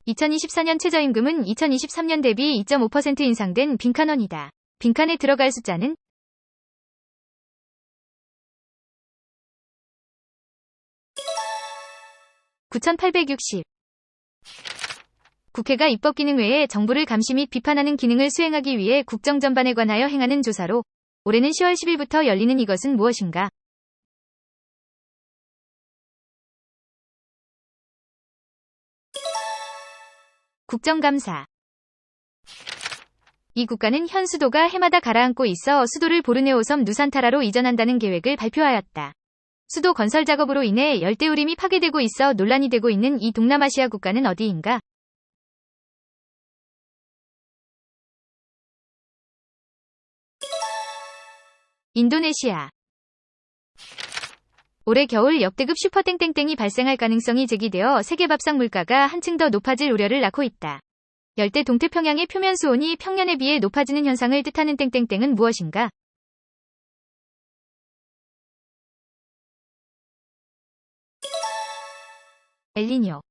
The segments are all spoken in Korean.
2024년 최저임금은 2023년 대비 2.5% 인상된 빈칸원이다. 빈칸에 들어갈 숫자는 9,860. 국회가 입법 기능 외에 정부를 감시 및 비판하는 기능을 수행하기 위해 국정 전반에 관하여 행하는 조사로 올해는 10월 10일부터 열리는 이것은 무엇인가? 국정감사. 이 국가는 현 수도가 해마다 가라앉고 있어 수도를 보르네오 섬 누산타라로 이전한다는 계획을 발표하였다. 수도 건설 작업으로 인해 열대우림이 파괴되고 있어 논란이 되고 있는 이 동남아시아 국가는 어디인가? 인도네시아. 올해 겨울 역대급 슈퍼땡땡땡이 발생할 가능성이 제기되어 세계밥상 물가가 한층 더 높아질 우려를 낳고 있다. 열대 동태평양의 표면 수온이 평년에 비해 높아지는 현상을 뜻하는 땡땡땡은 무엇인가? 엘니뇨.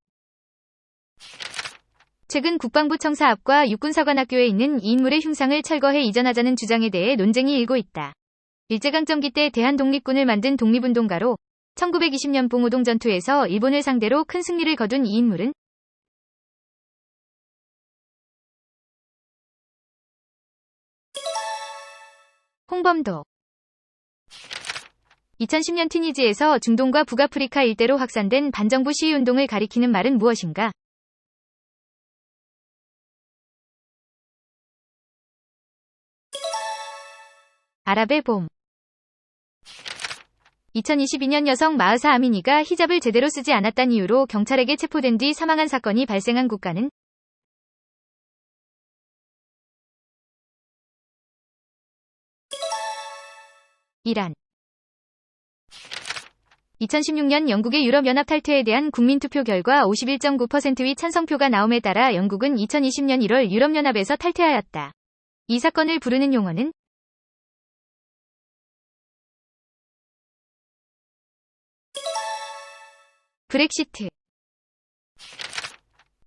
최근 국방부 청사 앞과 육군사관학교에 있는 2인물의 흉상을 철거해 이전하자는 주장에 대해 논쟁이 일고 있다. 일제강점기 때 대한독립군을 만든 독립운동가로 1920년 봉오동 전투에서 일본을 상대로 큰 승리를 거둔 이 인물은 홍범도. 2010년 튀니지에서 중동과 북아프리카 일대로 확산된 반정부 시위운동을 가리키는 말은 무엇인가? 아랍의 봄. 2022년 여성 마흐사 아미니가 히잡을 제대로 쓰지 않았다는 이유로 경찰에게 체포된 뒤 사망한 사건이 발생한 국가는 이란. 2016년 영국의 유럽연합 탈퇴에 대한 국민투표 결과 51.9%의 찬성표가 나옴에 따라 영국은 2020년 1월 유럽연합에서 탈퇴하였다. 이 사건을 부르는 용어는 브렉시트.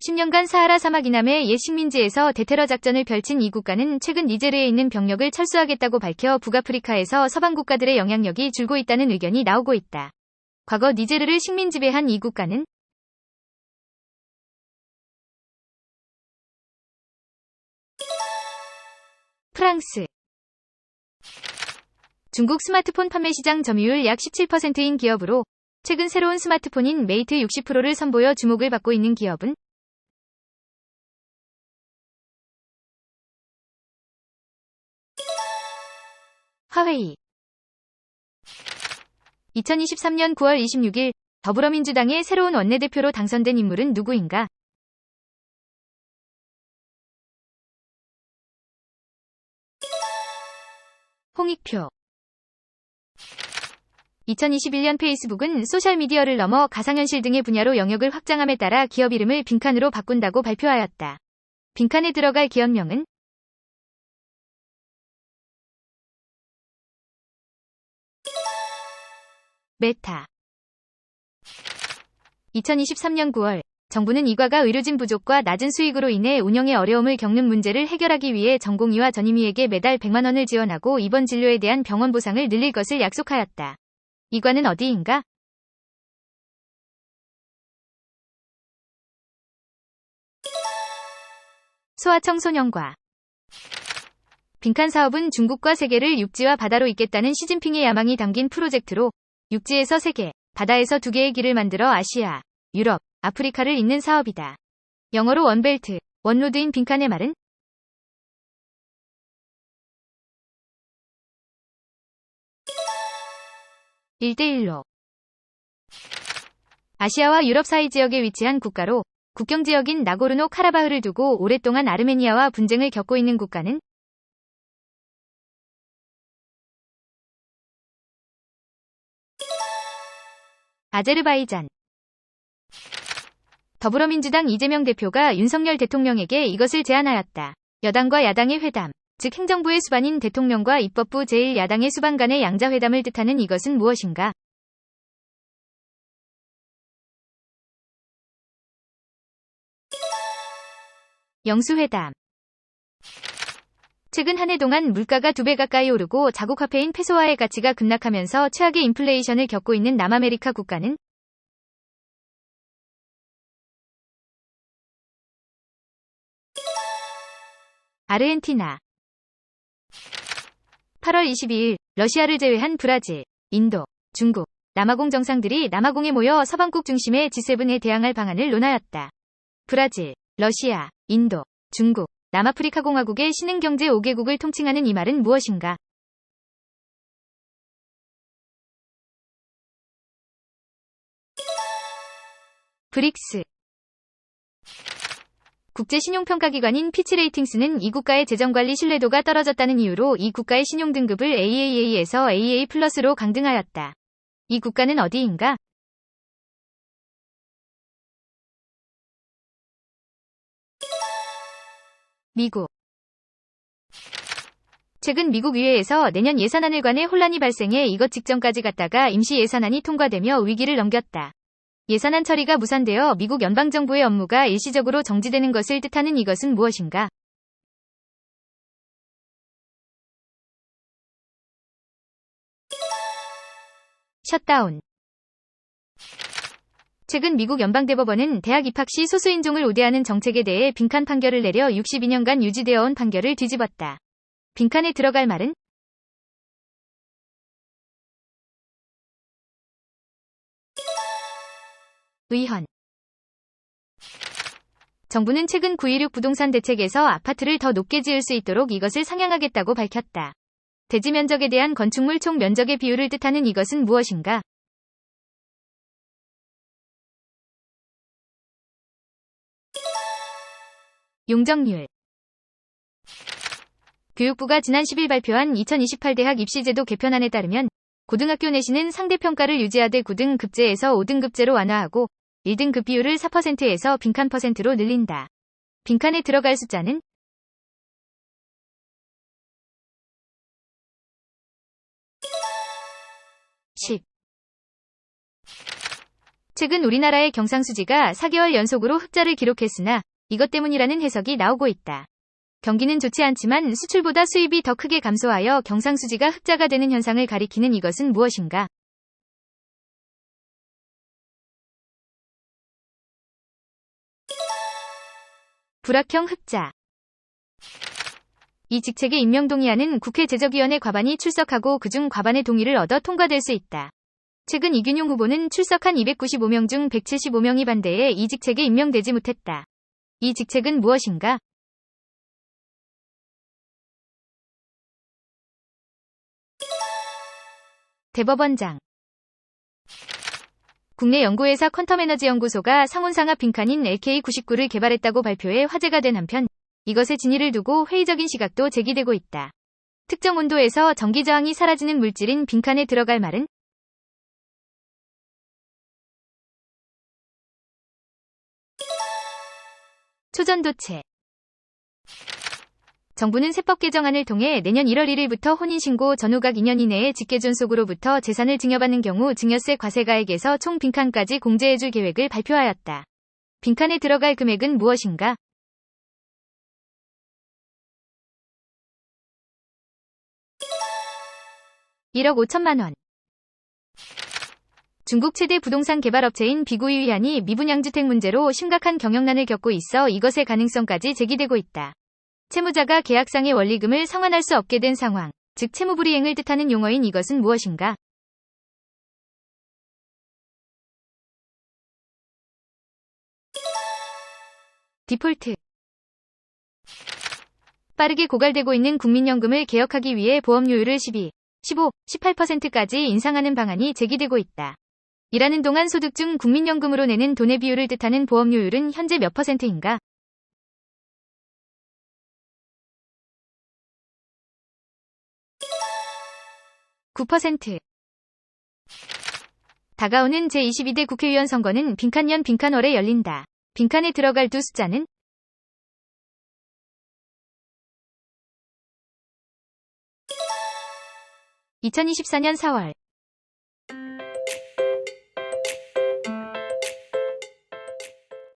10년간 사하라 사막 이남의 옛 식민지에서 대테러 작전을 펼친 이 국가는 최근 니제르에 있는 병력을 철수하겠다고 밝혀 북아프리카에서 서방 국가들의 영향력이 줄고 있다는 의견이 나오고 있다. 과거 니제르를 식민 지배한 이 국가는 프랑스. 중국 스마트폰 판매 시장 점유율 약 17%인 기업으로 최근 새로운 스마트폰인 메이트 60 프로를 선보여 주목을 받고 있는 기업은 화웨이. 2023년 9월 26일 더불어민주당의 새로운 원내대표로 당선된 인물은 누구인가? 홍익표. 2021년 페이스북은 소셜미디어를 넘어 가상현실 등의 분야로 영역을 확장함에 따라 기업 이름을 빈칸으로 바꾼다고 발표하였다. 빈칸에 들어갈 기업명은 메타. 2023년 9월 정부는 이과가 의료진 부족과 낮은 수익으로 인해 운영에 어려움을 겪는 문제를 해결하기 위해 전공의와 전임의에게 매달 100만 원을 지원하고 입원 진료에 대한 병원 보상을 늘릴 것을 약속하였다. 이과는 어디인가? 소아청소년과. 빈칸 사업은 중국과 세계를 육지와 바다로 잇겠다는 시진핑의 야망이 담긴 프로젝트로 육지에서 3개, 바다에서 2개의 길을 만들어 아시아, 유럽, 아프리카를 잇는 사업이다. 영어로 원벨트, 원로드인 빈칸의 말은 1대1로. 아시아와 유럽 사이 지역에 위치한 국가로 국경 지역인 나고르노 카라바흐를 두고 오랫동안 아르메니아와 분쟁을 겪고 있는 국가는 아제르바이잔. 더불어민주당 이재명 대표가 윤석열 대통령에게 이것을 제안하였다. 여당과 야당의 회담, 즉 행정부의 수반인 대통령과 입법부 제1야당의 수반 간의 양자회담을 뜻하는 이것은 무엇인가? 영수회담. 최근 한 해 동안 물가가 2배 가까이 오르고 자국 화폐인 페소화의 가치가 급락하면서 최악의 인플레이션을 겪고 있는 남아메리카 국가는 아르헨티나. 8월 22일 러시아를 제외한 브라질, 인도, 중국, 남아공 정상들이 남아공에 모여 서방국 중심의 G7에 대항할 방안을 논하였다. 브라질, 러시아, 인도, 중국, 남아프리카 공화국의 신흥경제 5개국을 통칭하는 이 말은 무엇인가? 브릭스. 국제신용평가기관인 피치레이팅스는 이 국가의 재정관리 신뢰도가 떨어졌다는 이유로 이 국가의 신용등급을 AAA에서 AA+로 강등하였다. 이 국가는 어디인가? 미국. 최근 미국 의회에서 내년 예산안을 관해 혼란이 발생해 이것 직전까지 갔다가 임시 예산안이 통과되며 위기를 넘겼다. 예산안 처리가 무산되어 미국 연방정부의 업무가 일시적으로 정지되는 것을 뜻하는 이것은 무엇인가? 셧다운. 최근 미국 연방대법원은 대학 입학 시 소수인종을 우대하는 정책에 대해 빈칸 판결을 내려 62년간 유지되어 온 판결을 뒤집었다. 빈칸에 들어갈 말은? 의헌. 정부는 최근 9.16 부동산 대책에서 아파트를 더 높게 지을 수 있도록 이것을 상향하겠다고 밝혔다. 대지 면적에 대한 건축물 총 면적의 비율을 뜻하는 이것은 무엇인가? 용적률. 교육부가 지난 10일 발표한 2028 대학 입시제도 개편안에 따르면 고등학교 내신은 상대평가를 유지하되 9등급제에서 5등급제로 완화하고 1등급 비율을 4%에서 빈칸 %로 늘린다. 빈칸에 들어갈 숫자는? 10. 최근 우리나라의 경상수지가 4개월 연속으로 흑자를 기록했으나 이것 때문이라는 해석이 나오고 있다. 경기는 좋지 않지만 수출보다 수입이 더 크게 감소하여 경상수지가 흑자가 되는 현상을 가리키는 이것은 무엇인가? 불확형 흑자. 이 직책에 임명 동의안은 국회 제적위원회 과반이 출석하고 그중 과반의 동의를 얻어 통과될 수 있다. 최근 이균용 후보는 출석한 295명 중 175명이 반대해 이 직책에 임명되지 못했다. 이 직책은 무엇인가? 대법원장. 국내 연구회사 퀀텀에너지연구소가 상온상합 빈칸인 LK99를 개발했다고 발표해 화제가 된 한편 이것의 진위를 두고 회의적인 시각도 제기되고 있다. 특정 온도에서 전기 저항이 사라지는 물질인 빈칸에 들어갈 말은? 초전도체. 정부는 세법 개정안을 통해 내년 1월 1일부터 혼인신고 전후 각 2년 이내에 직계존속으로부터 재산을 증여받는 경우 증여세 과세가액에서 총 빈칸까지 공제해줄 계획을 발표하였다. 빈칸에 들어갈 금액은 무엇인가? (1억 5천만 원). 중국 최대 부동산 개발업체인 비구이위안이 미분양주택 문제로 심각한 경영난을 겪고 있어 이것의 가능성까지 제기되고 있다. 채무자가 계약상의 원리금을 상환할 수 없게 된 상황, 즉 채무불이행을 뜻하는 용어인 이것은 무엇인가? 디폴트. 빠르게 고갈되고 있는 국민연금을 개혁하기 위해 보험료율을 12, 15, 18%까지 인상하는 방안이 제기되고 있다. 일하는 동안 소득 중 국민연금으로 내는 돈의 비율을 뜻하는 보험료율은 현재 몇 %인가? 9%. 다가오는 제22대 국회의원 선거는 빈칸년 빈칸월에 열린다. 빈칸에 들어갈 두 숫자는? 2024년 4월.